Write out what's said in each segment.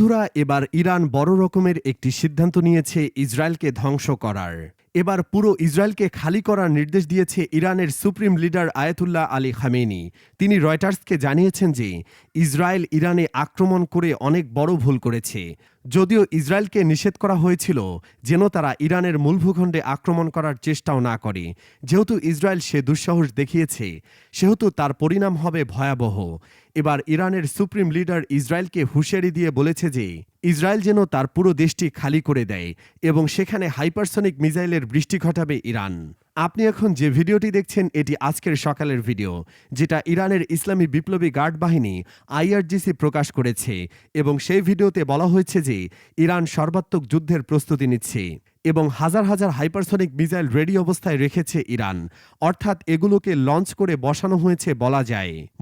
বন্ধুরা, এবার ইরান বড় রকমের একটি সিদ্ধান্ত নিয়েছে ইসরায়েলকে ধ্বংস করার। এবার পুরো ইসরায়েলকে খালি করার নির্দেশ দিয়েছে ইরানের supreme leader Ayatollah Ali Khamenei. তিনি রয়টার্সকে জানিয়েছেন যে ইসরায়েল ইরানে আক্রমণ করে অনেক বড় ভুল করেছে। যদিও ইসরায়েলকে নিষেধ করা হয়েছিল যেন তারা ইরানের মূল ভূখণ্ডে আক্রমণ করার চেষ্টাও না করে। যেহেতু ইসরায়েল সে দুঃসাহস দেখিয়েছে, সেহেতু তার পরিণাম হবে ভয়াবহ। এবার ইরানের সুপ্রিম লিডার ইসরায়েলকে হুঁশিয়ারি দিয়ে বলেছে যে ইসরায়েল যেন তার পুরো দেশটি খালি করে দেয় এবং সেখানে হাইপারসনিক মিসাইলের বৃষ্টি ঘটাবে ইরান। আপনি এখন যে ভিডিওটি দেখছেন এটি আজকের সকালের ভিডিও, যেটা ইরানের ইসলামী বিপ্লবী গার্ড বাহিনী আইআরজিসি প্রকাশ করেছে এবং সেই ভিডিওতে বলা হয়েছে যে ইরান সর্বাত্মক যুদ্ধের প্রস্তুতি নিচ্ছে এবং হাজার হাজার হাইপারসনিক মিসাইল রেডি অবস্থায় রেখেছে ইরান। অর্থাৎ এগুলোকে লঞ্চ করে বসানো হয়েছে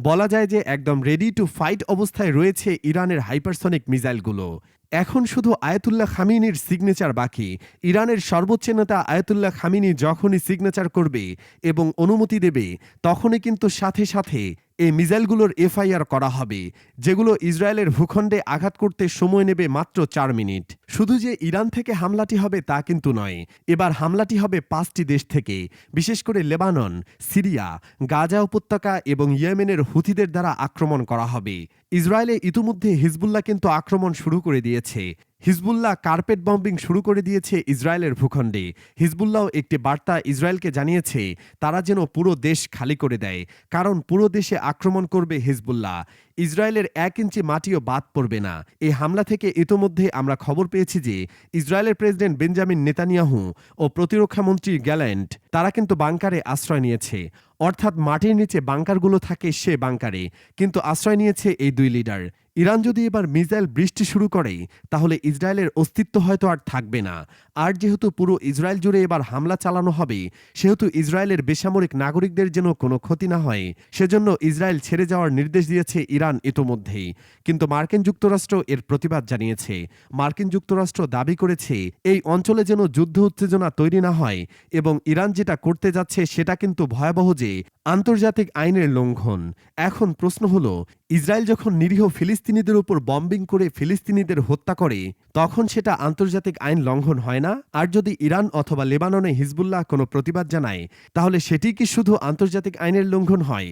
বলা যায় যে একদম রেডি টু ফাইট অবস্থায় রয়েছে ইরানের হাইপারসনিক মিসাইলগুলো। এখন শুধু আয়াতুল্লাহ খামিনির সিগনেচার বাকি। ইরানের সর্বোচ্চ নেতা আয়াতুল্লাহ খামিনি যখনই সিগনেচার করবে এবং অনুমতি দেবে, তখনই কিন্তু সাথে সাথে এই মিসাইলগুলোর এফআইআর করা হবে, যেগুলো ইসরায়েলের ভূখণ্ডে আঘাত করতে সময় নেবে মাত্র 4 মিনিট। শুধু যে ইরান থেকে হামলাটি হবে তা কিন্তু নয়, এবার হামলাটি হবে 5টি দেশ থেকে, বিশেষ করে লেবানন, সিরিয়া, গাজা উপত্যকা এবং ইয়েমেনের হুথিদের দ্বারা আক্রমণ করা হবে। ইসরায়েলে ইতিমধ্যে হিজবুল্লাহ কিন্তু আক্রমণ শুরু করে দিয়েছে। হিজবুল্লাহ কার্পেট বম্বিং শুরু করে দিয়েছে ইসরায়েলের ভূখণ্ডে। হিজবুল্লাহ একটি বার্তা ইসরায়েলকে জানিয়েছে তারা যেন পুরো দেশ খালি করে দেয়, কারণ পুরো দেশে আক্রমণ করবে হিজবুল্লাহ। ইসরায়েলের 1 ইঞ্চি মাটিও বাদ পড়বে না। এই হামলা থেকে ইতোমধ্যে আমরা খবর পেয়েছি যে ইসরায়েলের প্রেসিডেন্ট বেঞ্জামিন নেতানিয়াহু ও প্রতিরক্ষামন্ত্রী গ্যালেন্ট তারা কিন্তু বাংকারে আশ্রয় নিয়েছে। অর্থাৎ মাটির নিচে বাংকারগুলো থাকে সে বাংকারে, কিন্তু আশ্রয় নিয়েছে এই দুই লিডার। ইরান যদি এবার মিসাইল বৃষ্টি শুরু করে, তাহলে ইসরায়েলের অস্তিত্ব হয়তো আর থাকবে না। আর যেহেতু পুরো ইসরায়েল জুড়ে এবার হামলা চালানো হবে, সেহেতু ইসরায়েলের বেসামরিক নাগরিকদের যেন কোনো ক্ষতি না হয়, সেজন্য ইসরায়েল ছেড়ে যাওয়ার নির্দেশ দিয়েছে ইরান ইতোমধ্যেই। কিন্তু মার্কিন যুক্তরাষ্ট্র এর প্রতিবাদ জানিয়েছে। মার্কিন যুক্তরাষ্ট্র দাবি করেছে এই অঞ্চলে যেন যুদ্ধ উত্তেজনা তৈরি না হয় এবং ইরান যেটা করতে যাচ্ছে সেটা কিন্তু ভয়াবহ, যে আন্তর্জাতিক আইনের লঙ্ঘন। এখন প্রশ্ন হলো, ইসরায়েল যখন নিরীহ ফিলিস্তিনিদের উপর বম্বিং করে ফিলিস্তিনিদের হত্যা করে, তখন সেটা আন্তর্জাতিক আইন লঙ্ঘন হয় না? আর যদি ইরান অথবা লেবাননে হিজবুল্লাহ কোনো প্রতিবাদ জানায়, তাহলে সেটি কি শুধু আন্তর্জাতিক আইনের লঙ্ঘন হয়?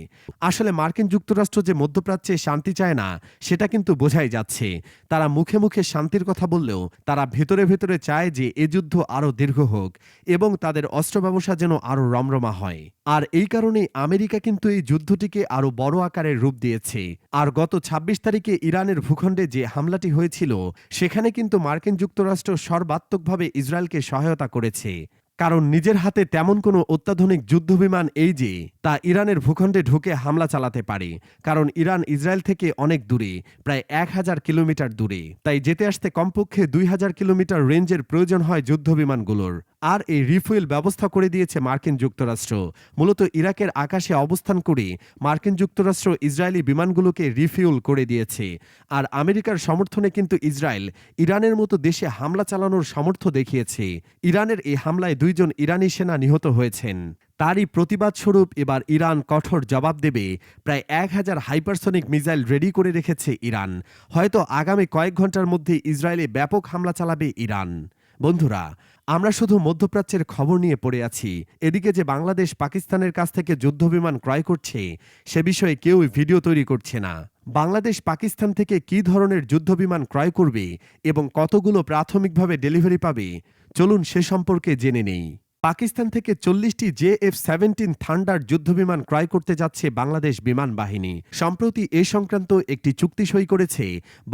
আসলে মার্কিন যুক্তরাষ্ট্র যে মধ্যপ্রাচ্যে শান্তি চায় না, সেটা কিন্তু বোঝাই যাচ্ছে। তারা মুখে মুখে শান্তির কথা বললেও তারা ভেতরে ভেতরে চায় যে এ যুদ্ধ আরও দীর্ঘ হোক এবং তাদের অস্ত্র ব্যবসা যেন আরও রমরমা হয়। আর এই কারণেই আমেরিকা কিন্তু এই যুদ্ধটিকে আরও বড় আকারের রূপ দিয়েছে। আর গত 26 তারিখে ইরানের ভূখণ্ডে যে হামলাটি হয়েছিল, সেখানে কিন্তু মার্কিন যুক্তরাষ্ট্র সর্বাত্মকভাবে ইসরায়েলকে সহায়তা করেছে। কারণ নিজের হাতে তেমন কোনো অত্যাধুনিক যুদ্ধবিমান এই যে তা ইরানের ভূখণ্ডে ঢুকে হামলা চালাতে পারে, কারণ ইরান ইসরায়েল থেকে অনেক দূরে, প্রায় 1000 কিলোমিটার দূরে। তাই যেতে আসতে কমপক্ষে 2000 কিলোমিটার রেঞ্জের প্রয়োজন হয় যুদ্ধবিমানগুলোর। আর এই রিফুয়েল ব্যবস্থা করে দিয়েছে মার্কিন যুক্তরাষ্ট্র। মূলত ইরাকের আকাশে অবস্থান করে মার্কিন যুক্তরাষ্ট্র ইসরায়েলি বিমানগুলোকে রিফিউল করে দিয়েছে। আর আমেরিকার সমর্থনে কিন্তু ইসরায়েল ইরানের মতো দেশে হামলা চালানোর সামর্থ্য দেখিয়েছে। ইরানের এই হামলায় 2 জন ইরানি সেনা নিহত হয়েছেন। তারই প্রতিবাদ স্বরূপ এবার ইরান কঠোর জবাব দেবে। প্রায় 1000 হাইপারসনিক মিসাইল রেডি করে রেখেছে ইরান। হয়তো আগামী কয়েক ঘন্টার মধ্যে ইসরায়েলে ব্যাপক হামলা চালাবে ইরান। বন্ধুরা, আমরা শুধু মধ্যপ্রাচ্যের খবর নিয়ে পড়ে আছি। এদিকে যে বাংলাদেশ পাকিস্তানের কাছ থেকে যুদ্ধবিমান ক্রয় করছে, সে বিষয়ে কেউ ভিডিও তৈরি করছে না। বাংলাদেশ পাকিস্তান থেকে কী ধরনের যুদ্ধবিমান ক্রয় করবে এবং কতগুলো প্রাথমিকভাবে ডেলিভারি পাবে, চলুন সে সম্পর্কে জেনে নেই। পাকিস্তান থেকে 40টি JF-17 থান্ডার যুদ্ধবিমান ক্রয় করতে যাচ্ছে বাংলাদেশ বিমান বাহিনী। সম্প্রতি এ সংক্রান্ত একটি চুক্তি সই করেছে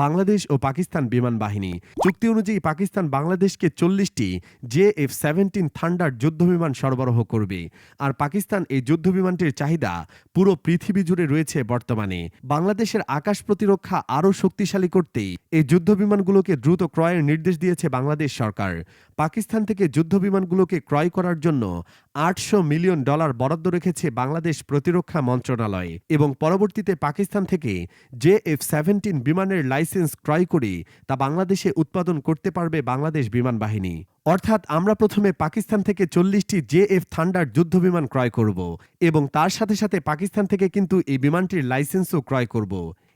বাংলাদেশ ও পাকিস্তান বিমান বাহিনী। চুক্তি অনুযায়ী পাকিস্তান বাংলাদেশকে 40টি JF-17 থান্ডার যুদ্ধবিমান সরবরাহ করবে। আর পাকিস্তান এই যুদ্ধবিমানটির চাহিদা পুরো পৃথিবী জুড়ে রয়েছে বর্তমানে। বাংলাদেশের আকাশ প্রতিরক্ষা আরও শক্তিশালী করতে এই যুদ্ধবিমানগুলোকে দ্রুত ক্রয়ের নির্দেশ দিয়েছে বাংলাদেশ সরকার। পাকিস্তান থেকে যুদ্ধবিমানগুলোকে ক্রয় করার জন্য $800 মিলিয়ন বরাদ্দ রেখেছে বাংলাদেশ প্রতিরক্ষা মন্ত্রণালয় এবং পরবর্তীতে পাকিস্তান থেকে JF-17 বিমানের লাইসেন্স ক্রয় করে তা বাংলাদেশে উৎপাদন করতে পারবে বাংলাদেশ বিমান বাহিনী। অর্থাৎ আমরা প্রথমে পাকিস্তান থেকে 40টি JF থান্ডার যুদ্ধবিমান ক্রয় করব এবং তার সাথে সাথে পাকিস্তান থেকে কিন্তু এই বিমানটির লাইসেন্সও ক্রয় করব।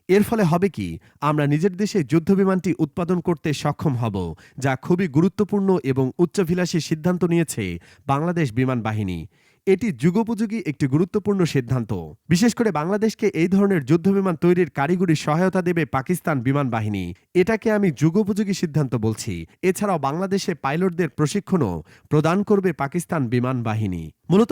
এর ফলে হবে কি, আমরা নিজের দেশে যুদ্ধবিমানটি উৎপাদন করতে সক্ষম হব, যা খুবই গুরুত্বপূর্ণ এবং উচ্চাভিলাষী সিদ্ধান্ত নিয়েছে বাংলাদেশ বিমান বাহিনী। এটি যুগোপযোগী একটি গুরুত্বপূর্ণ সিদ্ধান্ত। বিশেষ করে বাংলাদেশকে এই ধরনের যুদ্ধবিমান তৈরির কারিগরি সহায়তা দেবে পাকিস্তান বিমান বাহিনী। এটাকে আমি যুগোপযোগী সিদ্ধান্ত বলছি। এছাড়াও বাংলাদেশে পাইলটদের প্রশিক্ষণও প্রদান করবে পাকিস্তান বিমান বাহিনী। মূলত